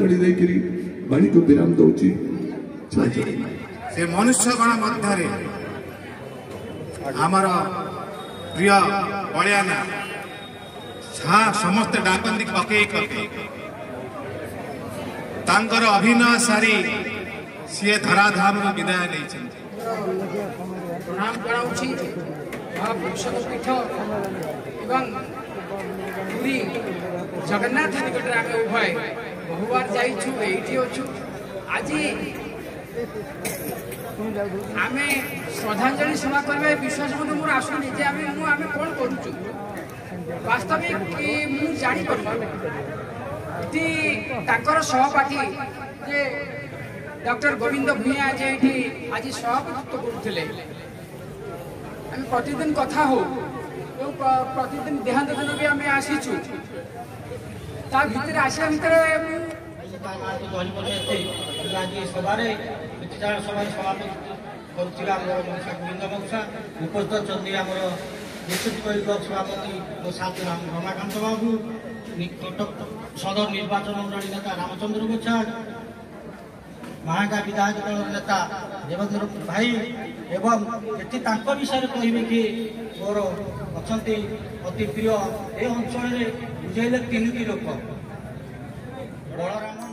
अड़ताड़ी देकरी वाणी को विराम दउची जय जय से मनुष्य गण मध्य आमर प्रिय बलियाना समस्त डाकती पकई तांकर अभिनय सारी सी धराधाम विदाय नहीं प्रणाम कराऊँगी महापुरुषों पीठ एवं पूरी जगन्नाथ निकट आम उभय बहुबार जाइछु एठी अछु आज आम श्रद्धांजलि सभा करबे विश्वास मते मोर आसुनी जे आम कौन करूछु वास्तविक मु जानी पार्टी सहपाठी जे डॉक्टर गोविंद भूया जे आज सभापतित्व करुले आम प्रतिदिन कथा हो प्रतिदिन देहांत दिन भी आम आसीचु ता भितर आसिया भितर सभापति गोविंद मौसा उपस्थित चंदी आम नेतृत्व सभापति साथ रमाकांत बाबू कटक सदर निर्वाचन मंडली नेता रामचंद्र गोछाड़ महागा विधायक दल नेता देवेंद्र भाई एवं ये विषय कहे कि मोर अच्छा अति प्रिय ए अंचल बुझेले 3 लोक बलराम